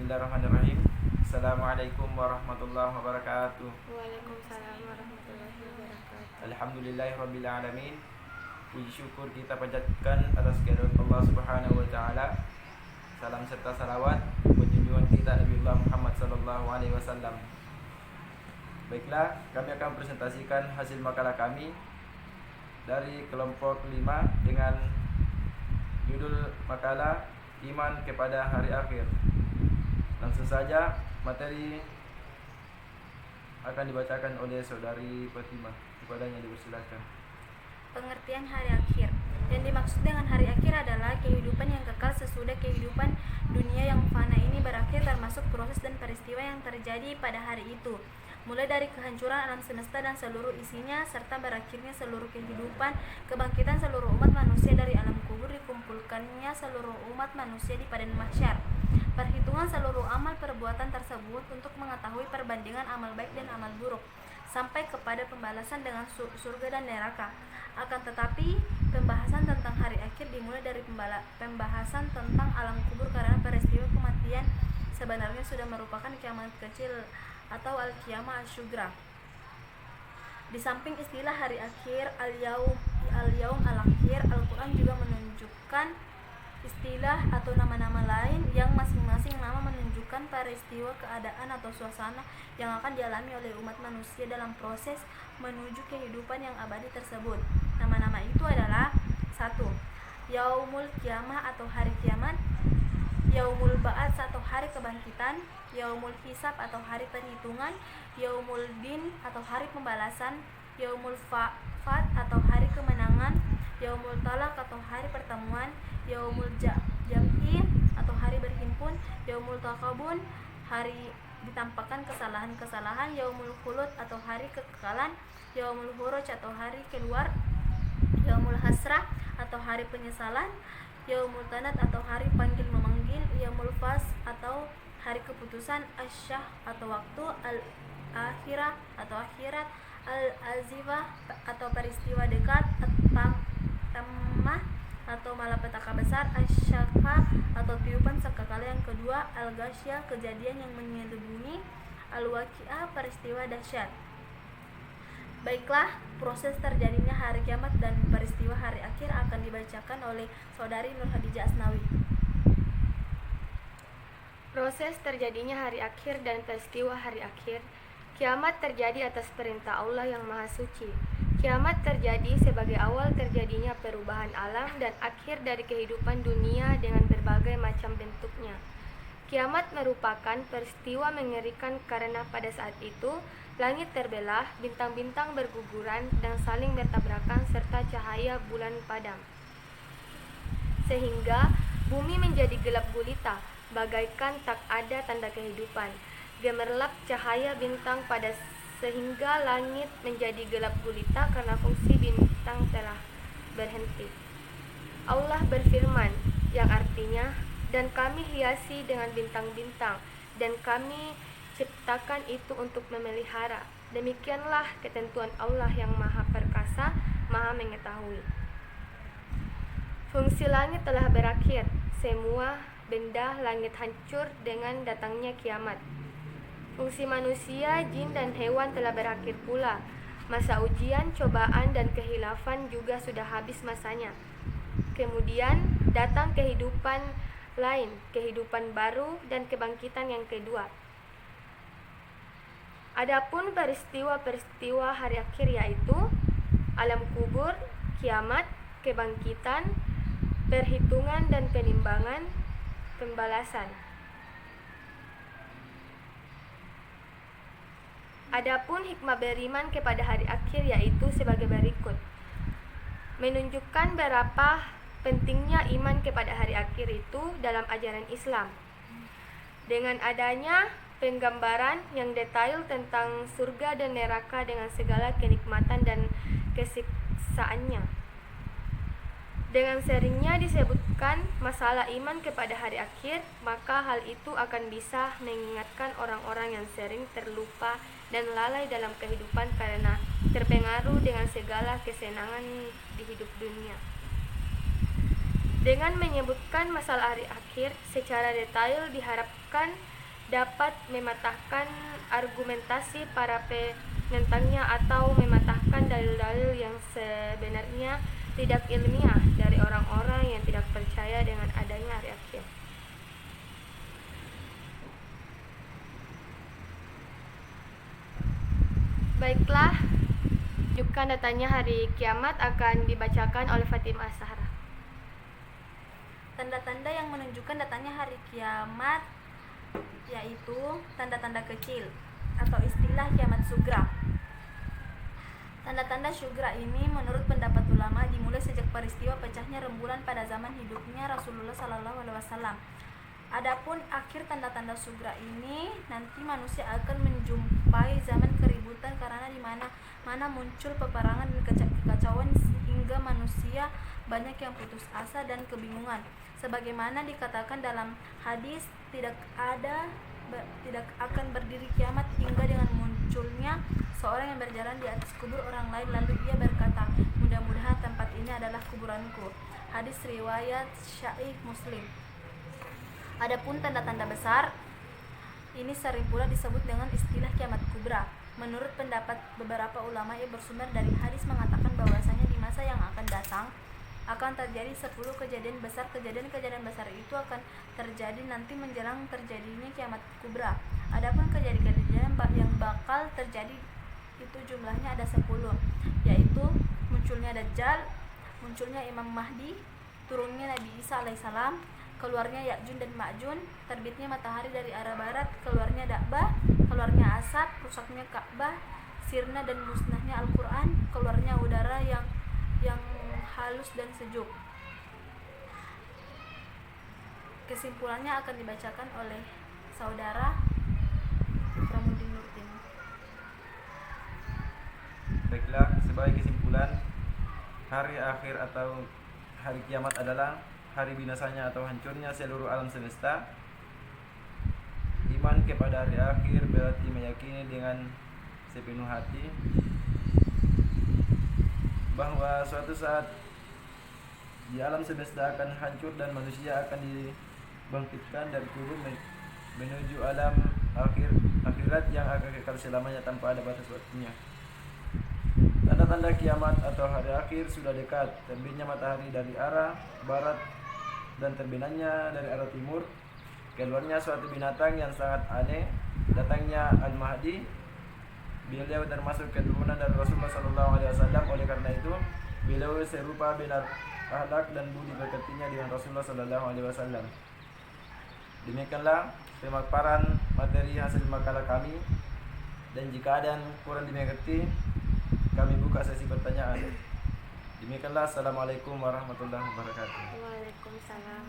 Bismillahirrahmanirrahim. Assalamualaikum warahmatullahi wabarakatuh. Waalaikumsalam warahmatullahi wabarakatuh. Alhamdulillahirabbil alamin. Puji syukur kita panjatkan atas kehadirat Allah Subhanahu wa taala. Salam serta salawat buat junjungan kita Nabiullah Muhammad sallallahu alaihi wasallam. Baiklah, kami akan presentasikan hasil makalah kami dari kelompok 5 dengan judul makalah Iman kepada Hari Akhir. Langsung saja materi akan dibacakan oleh saudari Fatimah. Kepadanya dipersilakan. Pengertian hari akhir. Yang dimaksud dengan hari akhir adalah kehidupan yang kekal sesudah kehidupan dunia yang fana ini berakhir, termasuk proses dan peristiwa yang terjadi pada hari itu, mulai dari kehancuran alam semesta dan seluruh isinya, serta berakhirnya seluruh kehidupan, kebangkitan seluruh umat manusia dari alam kubur, dikumpulkannya seluruh umat manusia di padang mahsyar, perhitungan seluruh amal perbuatan tersebut untuk mengetahui perbandingan amal baik dan amal buruk, sampai kepada pembalasan dengan surga dan neraka. Akan tetapi, pembahasan tentang hari akhir dimulai dari pembahasan tentang alam kubur, karena peristiwa kematian sebenarnya sudah merupakan kiamat kecil atau al-qiyamah asy-syughra. Di samping istilah hari akhir, al-yaum al-akhir, Al-Quran juga menunjukkan istilah atau nama-nama lain yang masing-masing nama menunjukkan peristiwa, keadaan atau suasana yang akan dialami oleh umat manusia dalam proses menuju kehidupan yang abadi tersebut. Nama-nama itu adalah: 1. Yaumul Qiyamah atau hari kiamat, Yaumul Ba'ats atau hari kebangkitan, Yaumul Hisab atau hari perhitungan, Yaumul Din atau hari pembalasan, Yaumul Fat atau hari kemenangan, Yaumul Talaq atau hari pertemuan, Yaumul Jam'i atau hari berhimpun, Yaumul Taqabun hari ditampakkan kesalahan-kesalahan, Yaumul Khulud atau hari kekekalan, Yaumul Huruj atau hari keluar, Yaumul Hasrah atau hari penyesalan, Yaumul Tanad atau hari panggil memanggil, Yaumul Fas atau hari keputusan, Asyah atau waktu, Al-Akhirah atau akhirat, Al-Azifah atau peristiwa dekat, At-Tammah atau malapetaka besar, Asy-Syaqah atau tiupan sakakala yang kedua, Al-Ghasyiyah kejadian yang menyelubungi, Al-Waqi'ah peristiwa dahsyat. Baiklah, proses terjadinya hari kiamat dan peristiwa hari akhir akan dibacakan oleh saudari Nur Hadijah Asnawi. Proses terjadinya hari akhir dan peristiwa hari akhir. Kiamat terjadi atas perintah Allah yang Maha Suci. Kiamat terjadi sebagai awal terjadinya perubahan alam dan akhir dari kehidupan dunia dengan berbagai macam bentuknya. Kiamat merupakan peristiwa mengerikan karena pada saat itu langit terbelah, bintang-bintang berguguran dan saling bertabrakan serta cahaya bulan padam, sehingga bumi menjadi gelap gulita, bagaikan tak ada tanda kehidupan. Gemerlap cahaya bintang pada sehingga langit menjadi gelap gulita karena fungsi bintang telah berhenti. Allah berfirman, yang artinya, dan kami hiasi dengan bintang-bintang, dan kami ciptakan itu untuk memelihara. Demikianlah ketentuan Allah yang Maha Perkasa, Maha Mengetahui. Fungsi langit telah berakhir. Semua benda langit hancur dengan datangnya kiamat. Fungsi manusia, jin, dan hewan telah berakhir pula. Masa ujian, cobaan, dan kehilafan juga sudah habis masanya. Kemudian datang kehidupan lain, kehidupan baru, dan kebangkitan yang kedua. Adapun peristiwa-peristiwa hari akhir yaitu alam kubur, kiamat, kebangkitan, perhitungan dan penimbangan, pembalasan. Adapun hikmah beriman kepada hari akhir yaitu sebagai berikut: menunjukkan berapa pentingnya iman kepada hari akhir itu dalam ajaran Islam, dengan adanya penggambaran yang detail tentang surga dan neraka dengan segala kenikmatan dan kesiksaannya. Dengan seringnya disebutkan masalah iman kepada hari akhir, maka hal itu akan bisa mengingatkan orang-orang yang sering terlupa dan lalai dalam kehidupan karena terpengaruh dengan segala kesenangan di hidup dunia. Dengan menyebutkan masalah hari akhir secara detail diharapkan dapat mematahkan argumentasi para penentangnya atau mematahkan dalil-dalil yang sebenarnya tidak ilmiah dari orang-orang yang tidak percaya dengan adanya hari akhir. Baiklah, tunjukkan datanya hari kiamat akan dibacakan oleh Fatimah Zahra. Tanda-tanda yang menunjukkan datangnya hari kiamat yaitu tanda-tanda kecil atau istilah kiamat sugra. Tanda-tanda sugra ini menurut pendapat ulama dimulai sejak peristiwa pecahnya rembulan pada zaman hidupnya Rasulullah SAW. Adapun akhir tanda-tanda sugra ini nanti manusia akan menjumpai zaman keributan karena di mana muncul peperangan dan kekacauan sehingga manusia banyak yang putus asa dan kebingungan. Sebagaimana dikatakan dalam hadis, tidak akan berdiri kiamat hingga dengan munculnya seorang yang berjalan di atas kubur orang lain lalu ia berkata, mudah-mudahan tempat ini adalah kuburanku. Hadis riwayat Sahih Muslim. Adapun tanda-tanda besar ini sering pula disebut dengan istilah kiamat kubra. Menurut pendapat beberapa ulama yang bersumber dari hadis mengatakan bahwasanya di masa yang akan datang akan terjadi 10 kejadian besar. Kejadian-kejadian besar itu akan terjadi nanti menjelang terjadinya kiamat kubra. Adapun kejadian-kejadian yang bakal terjadi itu jumlahnya ada 10, yaitu munculnya Dajjal, munculnya Imam Mahdi, turunnya Nabi Isa alaihissalam, keluarnya Ya'jun dan Ma'jun, terbitnya matahari dari arah barat, keluarnya Da'bah, keluarnya asap, rusaknya Ka'bah, sirna dan musnahnya Al-Quran, keluarnya udara yang halus dan sejuk. Kesimpulannya akan dibacakan oleh saudara Ikramuddin Nurdin. Baiklah, sebagai kesimpulan, hari akhir atau hari kiamat adalah hari binasanya atau hancurnya seluruh alam semesta. Iman kepada hari akhir berarti meyakini dengan sepenuh hati bahwa suatu saat di alam semesta akan hancur dan manusia akan dibangkitkan dari kubur menuju alam akhirat yang akan kekal selamanya tanpa ada batas waktunya. Tanda-tanda kiamat atau hari akhir sudah dekat. Terbitnya matahari dari arah barat dan terbinanya dari arah timur. Keluarnya suatu binatang yang sangat aneh. Datangnya Al-Mahdi. Beliau termasuk keturunan dari Rasulullah SAW. Oleh karena itu, beliau serupa benar akhlak dan budi pekertinya dengan Rasulullah SAW. Demikianlah pemaparan materi hasil makalah kami. Dan jika ada yang kurang dimengerti, kami buka sesi pertanyaan. Demikianlah, assalamualaikum warahmatullahi wabarakatuh. Waalaikumsalam.